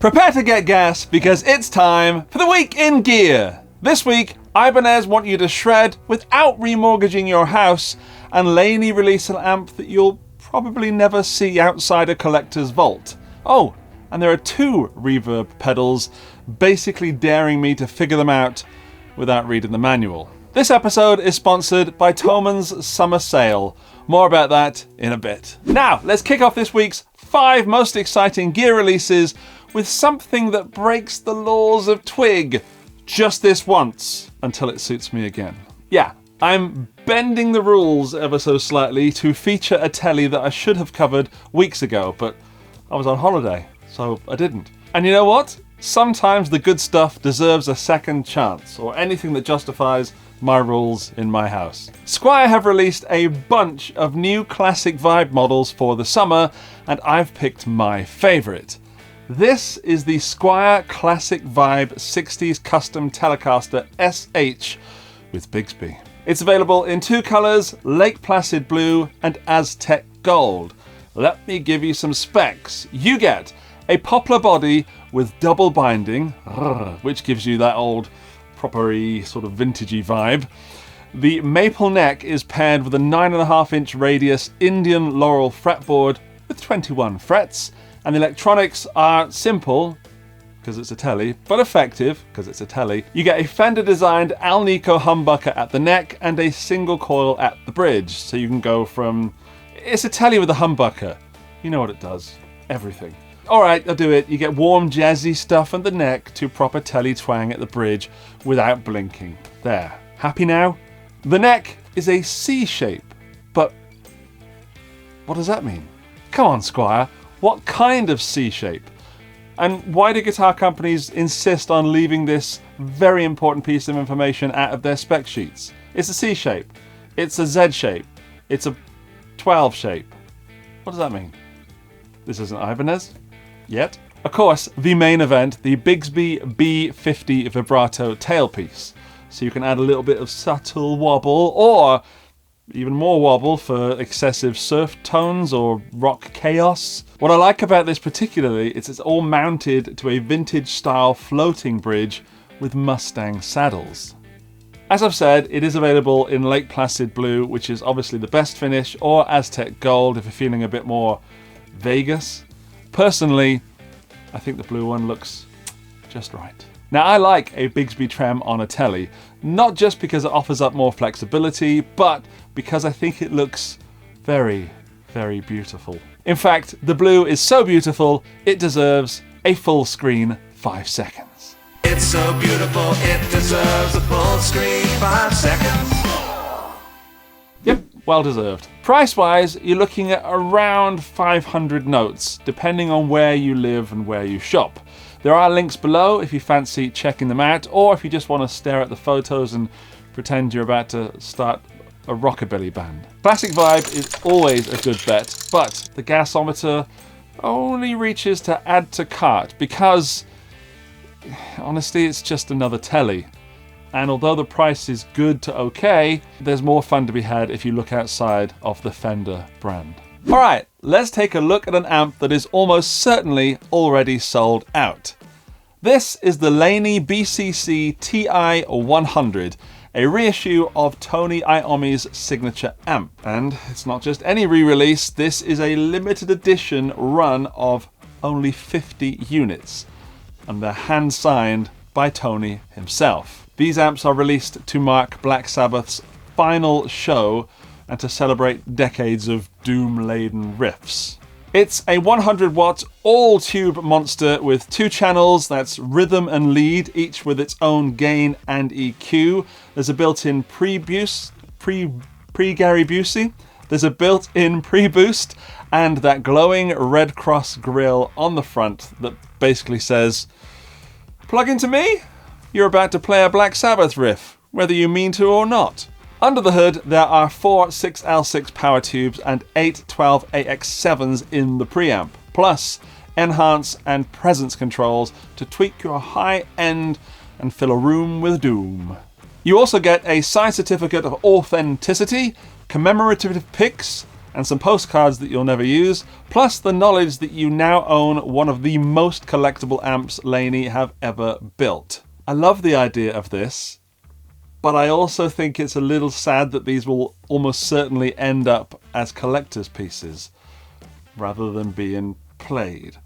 Prepare to get gas because it's time for the Week in Gear. This week, Ibanez want you to shred without remortgaging your house, and Laney release an amp that you'll probably never see outside a collector's vault. Oh, and there are 2 reverb pedals, basically daring me to figure them out without reading the manual. This episode is sponsored by THOMANN's summer sale. More about that in a bit. Now, let's kick off this week's 5 most exciting gear releases with something that breaks the laws of TWIG just this once until it suits me again. Yeah, I'm bending the rules ever so slightly to feature a telly that I should have covered weeks ago, but I was on holiday, so I didn't. And you know what? Sometimes the good stuff deserves a second chance, or anything that justifies my rules in my house. Squier have released a bunch of new Classic Vibe models for the summer, and I've picked my favourite. This is the Squier Classic Vibe 60s Custom Telecaster SH with Bigsby. It's available in 2 colours, Lake Placid Blue and Aztec Gold. Let me give you some specs. You get a poplar body with double binding, which gives you that old proper-y sort of vintagey vibe. The maple neck is paired with a 9.5-inch radius Indian laurel fretboard with 21 frets. And the electronics are simple, because it's a telly, but effective, because it's a telly. You get a Fender-designed Alnico humbucker at the neck and a single coil at the bridge. So you can go from... It's a telly with a humbucker. You know what it does. Everything. Alright, I'll do it. You get warm, jazzy stuff at the neck to proper telly twang at the bridge without blinking. There. Happy now? The neck is a C shape, but what does that mean? Come on, Squier. What kind of C shape? And why do guitar companies insist on leaving this very important piece of information out of their spec sheets? It's a C shape. It's a Z shape. It's a 12 shape. What does that mean? This isn't Ibanez? Yet? Of course, the main event, the Bigsby B50 vibrato tailpiece. So you can add a little bit of subtle wobble, or even more wobble for excessive surf tones or rock chaos. What I like about this particularly is it's all mounted to a vintage style floating bridge with Mustang saddles. As I've said, it is available in Lake Placid Blue, which is obviously the best finish, or Aztec Gold if you're feeling a bit more Vegas. Personally, I think the blue one looks just right. Now, I like a Bigsby trem on a telly, not just because it offers up more flexibility, but because I think it looks very, very beautiful. In fact, the blue is so beautiful, it deserves a full screen 5 seconds. It's so beautiful, it deserves a full screen 5 seconds. Yep, well deserved. Price-wise, you're looking at around 500 notes, depending on where you live and where you shop. There are links below if you fancy checking them out, or if you just want to stare at the photos and pretend you're about to start a rockabilly band. Classic Vibe is always a good bet, but the gasometer only reaches to add to cart because, honestly, it's just another telly. And although the price is good to okay, there's more fun to be had if you look outside of the Fender brand. Alright, let's take a look at an amp that is almost certainly already sold out. This is the Laney BCC TI-100, a reissue of Tony Iommi's signature amp. And it's not just any re-release, this is a limited edition run of only 50 units. And they're hand-signed by Tony himself. These amps are released to mark Black Sabbath's final show and to celebrate decades of doom-laden riffs. It's a 100-watt all-tube monster with 2 channels, that's rhythm and lead, each with its own gain and EQ. There's a built-in pre-Gary Busey. There's a built-in pre-boost, and that glowing Red Cross grille on the front that basically says, "Plug into me? You're about to play a Black Sabbath riff, whether you mean to or not." Under the hood, there are 4 6L6 power tubes and 8 12AX7s in the preamp, plus enhance and presence controls to tweak your high end and fill a room with doom. You also get a signed certificate of authenticity, commemorative picks, and some postcards that you'll never use, plus the knowledge that you now own one of the most collectible amps Laney have ever built. I love the idea of this, but I also think it's a little sad that these will almost certainly end up as collector's pieces rather than being played.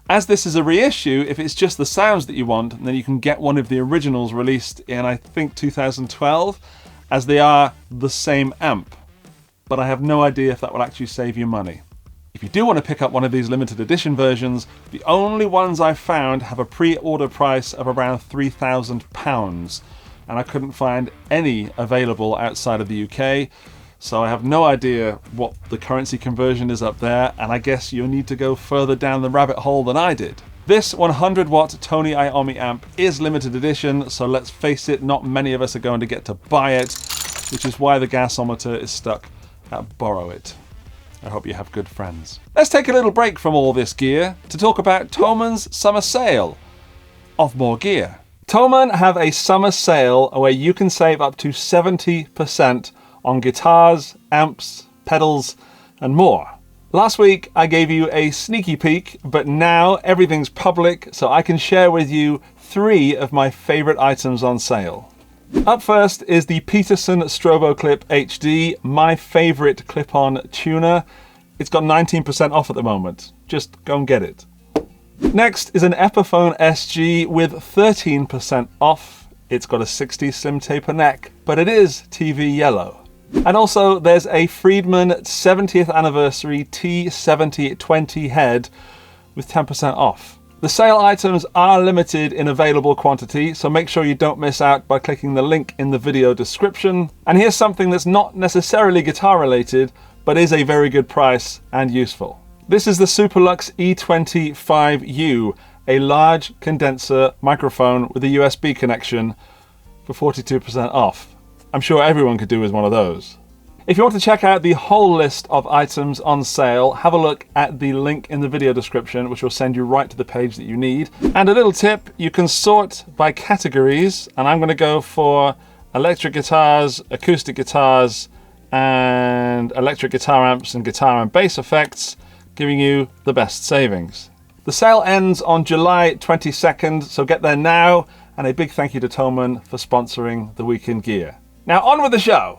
As this is a reissue, if it's just the sounds that you want, then you can get one of the originals released in, I think, 2012, as they are the same amp. But I have no idea if that will actually save you money. If you do want to pick up one of these limited edition versions, the only ones I've found have a pre-order price of around £3,000, and I couldn't find any available outside of the UK, so I have no idea what the currency conversion is up there, and I guess you'll need to go further down the rabbit hole than I did. This 100 watt Tony Iommi amp is limited edition, so let's face it, not many of us are going to get to buy it, which is why the gasometer is stuck at borrow it. I hope you have good friends. Let's take a little break from all this gear to talk about THOMANN's summer sale of more gear. THOMANN have a summer sale where you can save up to 70% on guitars, amps, pedals, and more. Last week I gave you a sneaky peek, but now everything's public, so I can share with you 3 of my favorite items on sale. Up first is the Peterson Strobo Clip HD, my favorite clip-on tuner. It's got 19% off at the moment. Just go and get it. Next is an Epiphone SG with 13% off. It's got a 60 slim taper neck, but it is TV yellow. And also there's a Friedman 70th anniversary T7020 head with 10% off. The sale items are limited in available quantity, so make sure you don't miss out by clicking the link in the video description. And here's something that's not necessarily guitar related, but is a very good price and useful. This is the Superlux E25U, a large condenser microphone with a USB connection for 42% off. I'm sure everyone could do with one of those. If you want to check out the whole list of items on sale, have a look at the link in the video description, which will send you right to the page that you need. And a little tip, you can sort by categories, and I'm going to go for electric guitars, acoustic guitars, and electric guitar amps and guitar and bass effects, giving you the best savings. The sale ends on July 22nd, so get there now, and a big thank you to THOMANN for sponsoring the Week in Gear. Now on with the show!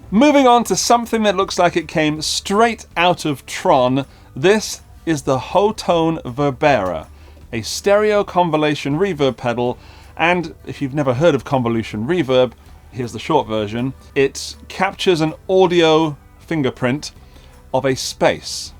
Moving on to something that looks like it came straight out of Tron, this is the Hotone Verbera, a stereo convolution reverb pedal, and if you've never heard of convolution reverb, here's the short version. It captures an audio fingerprint of a space,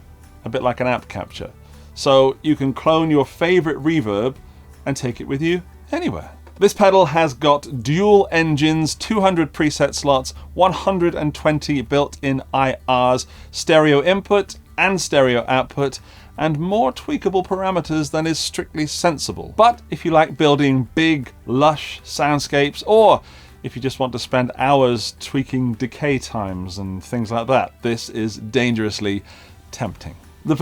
a bit like an app capture. So you can clone your favorite reverb and take it with you anywhere. This pedal has got dual engines, 200 preset slots, 120 built-in IRs, stereo input and stereo output, and more tweakable parameters than is strictly sensible. But if you like building big, lush soundscapes, or if you just want to spend hours tweaking decay times and things like that, this is dangerously tempting. The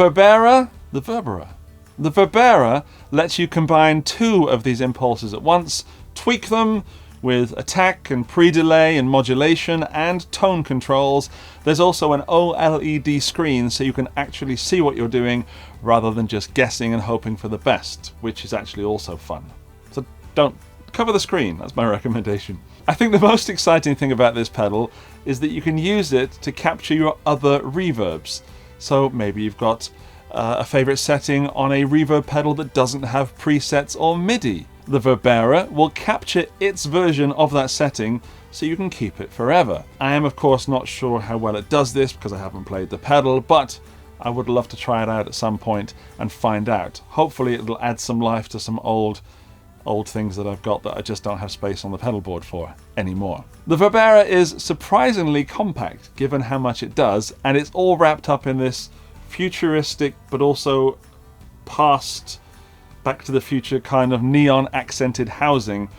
Verbera lets you combine 2 of these impulses at once, tweak them with attack and pre-delay and modulation and tone controls. There's also an OLED screen so you can actually see what you're doing rather than just guessing and hoping for the best, which is actually also fun. So don't cover the screen, that's my recommendation. I think the most exciting thing about this pedal is that you can use it to capture your other reverbs. So maybe you've got a favorite setting on a reverb pedal that doesn't have presets or MIDI. The Verbera will capture its version of that setting so you can keep it forever. I am of course not sure how well it does this because I haven't played the pedal, but I would love to try it out at some point and find out. Hopefully it'll add some life to some old things that I've got that I just don't have space on the pedal board for anymore. The Verbera is surprisingly compact given how much it does, and it's all wrapped up in this futuristic but also past Back to the Future kind of neon accented housing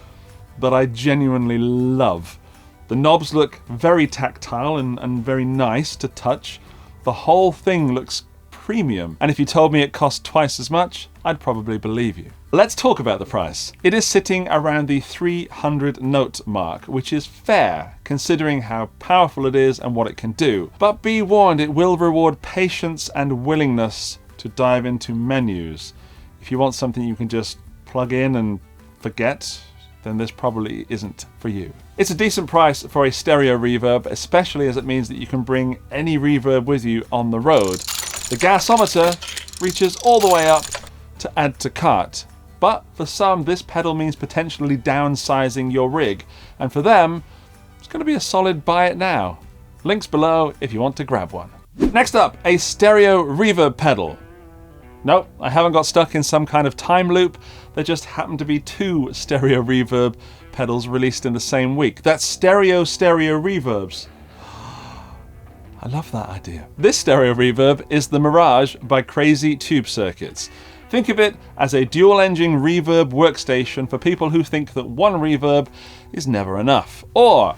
that I genuinely love. The knobs look very tactile and very nice to touch. The whole thing looks premium. And if you told me it cost twice as much, I'd probably believe you. Let's talk about the price. It is sitting around the 300 note mark, which is fair considering how powerful it is and what it can do. But be warned, it will reward patience and willingness to dive into menus. If you want something you can just plug in and forget, then this probably isn't for you. It's a decent price for a stereo reverb, especially as it means that you can bring any reverb with you on the road. The gasometer reaches all the way up to add to cart, but for some this pedal means potentially downsizing your rig, and for them it's going to be a solid buy it now. Links below if you want to grab one. Next up, a stereo reverb pedal. Nope, I haven't got stuck in some kind of time loop. There just happened to be 2 stereo reverb pedals released in the same week. That's stereo reverbs. I love that idea. This stereo reverb is the Mirage by Crazy Tube Circuits. Think of it as a dual engine reverb workstation for people who think that one reverb is never enough, or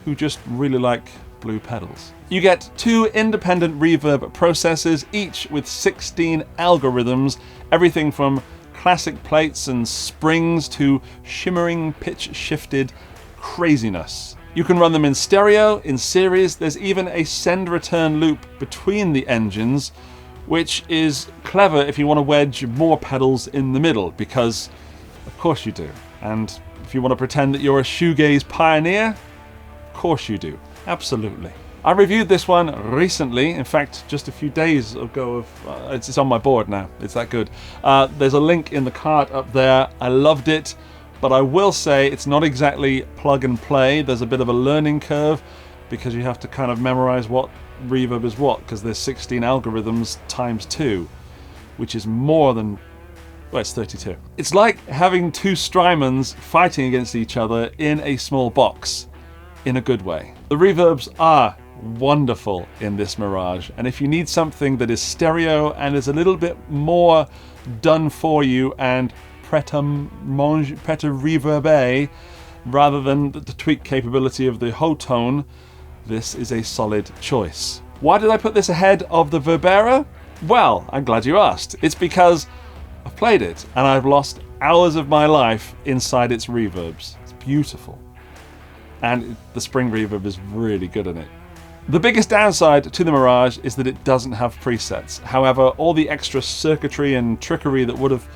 who just really like blue pedals. You get 2 independent reverb processors, each with 16 algorithms, everything from classic plates and springs to shimmering pitch shifted craziness. You can run them in stereo, in series. There's even a send return loop between the engines, which is clever if you want to wedge more pedals in the middle, because of course you do. And if you want to pretend that you're a shoegaze pioneer, of course you do. Absolutely. I reviewed this one recently, in fact just a few days ago. It's on my board now, it's that good. There's a link in the cart up there. I loved it, but I will say it's not exactly plug and play. There's a bit of a learning curve because you have to kind of memorize what reverb is what, because there's 16 algorithms times 2, which is more than, well, it's 32. It's like having 2 Strymons fighting against each other in a small box, in a good way. The reverbs are wonderful in this Mirage, and if you need something that is stereo and is a little bit more done for you and prêt à reverber rather than the tweak capability of the Hotone, this is a solid choice. Why did I put this ahead of the Verbera? Well, I'm glad you asked. It's because I've played it and I've lost hours of my life inside its reverbs. It's beautiful. And the spring reverb is really good in it. The biggest downside to the Mirage is that it doesn't have presets. However, all the extra circuitry and trickery that would have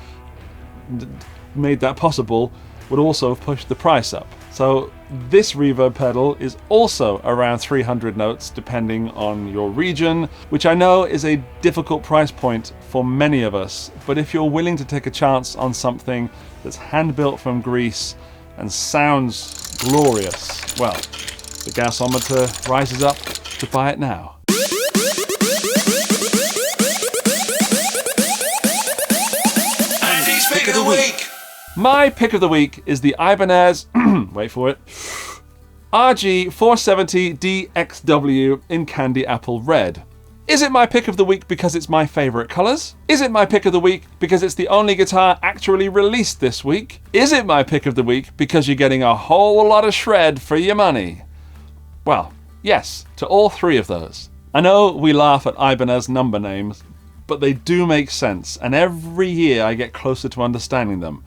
made that possible would also have pushed the price up. So this reverb pedal is also around 300 notes depending on your region, which I know is a difficult price point for many of us, but if you're willing to take a chance on something that's hand-built from Greece and sounds glorious, well, the gasometer rises up to buy it now. Andy's Pick of the Week. My pick of the week is the Ibanez, wait for it, RG470DXW in Candy Apple Red. Is it my pick of the week because it's my favourite colours? Is it my pick of the week because it's the only guitar actually released this week? Is it my pick of the week because you're getting a whole lot of shred for your money? Well, yes, to all 3 of those. I know we laugh at Ibanez number names, but they do make sense, and every year I get closer to understanding them.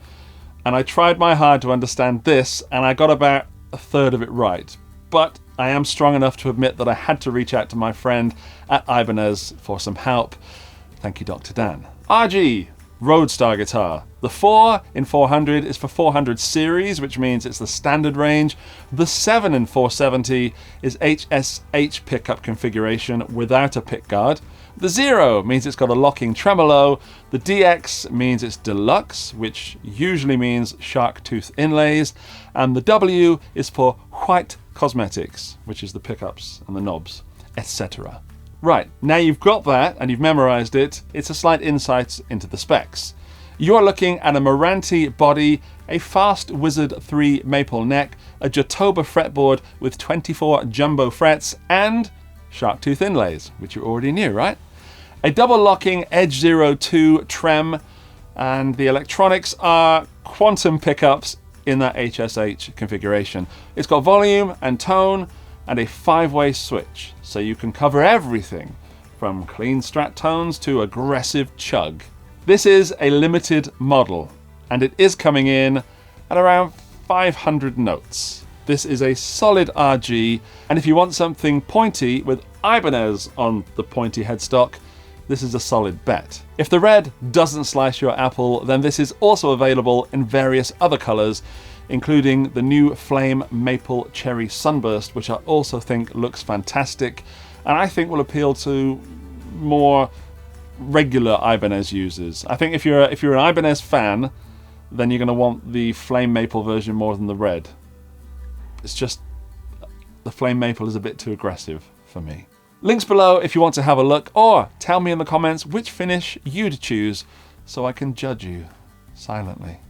And I tried my hard to understand this, and I got about a third of it right. But I am strong enough to admit that I had to reach out to my friend at Ibanez for some help. Thank you, Dr. Dan. RG, Roadstar guitar. The 4 in 400 is for 400 series, which means it's the standard range. The 7 in 470 is HSH pickup configuration without a pickguard. The 0 means it's got a locking tremolo. The DX means it's deluxe, which usually means shark tooth inlays. And the W is for white cosmetics, which is the pickups and the knobs, etc. Right, now you've got that and you've memorized it, it's a slight insight into the specs. You're looking at a Marantz body, a Fast Wizard 3 maple neck, a Jatoba fretboard with 24 jumbo frets, and shark tooth inlays, which you already knew, right? A double locking Edge 02 trem, and the electronics are quantum pickups in that HSH configuration. It's got volume and tone and a 5-way switch, so you can cover everything from clean strat tones to aggressive chug. This is a limited model, and it is coming in at around 500 notes. This is a solid RG, and if you want something pointy with Ibanez on the pointy headstock, this is a solid bet. If the red doesn't slice your apple, then this is also available in various other colours, including the new Flame Maple Cherry Sunburst, which I also think looks fantastic, and I think will appeal to more regular Ibanez users. I think if you're an Ibanez fan, then you're going to want the Flame Maple version more than the red. It's just the Flame Maple is a bit too aggressive for me. Links below if you want to have a look, or tell me in the comments which finish you'd choose so I can judge you silently.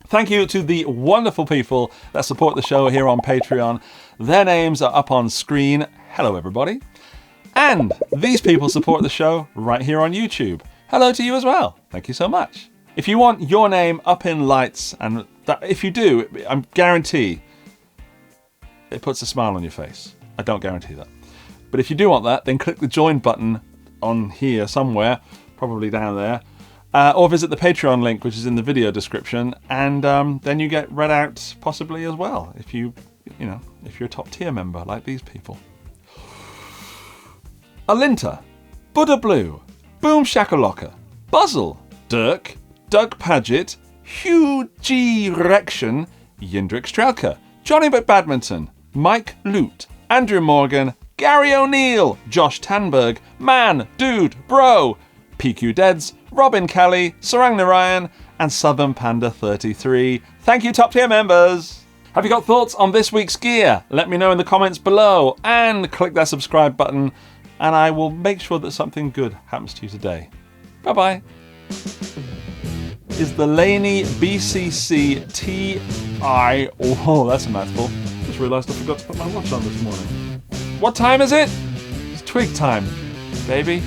Thank you to the wonderful people that support the show here on Patreon. Their names are up on screen. Hello everybody. And these people support the show right here on YouTube. Hello to you as well. Thank you so much. If you want your name up in lights, and if you do, I guarantee it puts a smile on your face. I don't guarantee that. But if you do want that, then click the join button on here somewhere, probably down there, or visit the Patreon link, which is in the video description, and then you get read out possibly as well, if you're a top tier member like these people. Alinta, Buddha Blue, Boom Shakalaka, Buzzle, Dirk, Doug Paget, Hugh G. Rection, Yindrik Strelka, Johnny McBadminton, Mike Lute, Andrew Morgan, Gary O'Neill, Josh Tanberg, Man, Dude, Bro, PQ Deads, Robin Kelly, Sarang Narayan, and Southern Panda 33. Thank you, top tier members! Have you got thoughts on this week's gear? Let me know in the comments below, and click that subscribe button, and I will make sure that something good happens to you today. Bye-bye. Is the Laney BCC TI... Oh, that's a mouthful. Just realised I forgot to put my watch on this morning. What time is it? It's twig time, baby.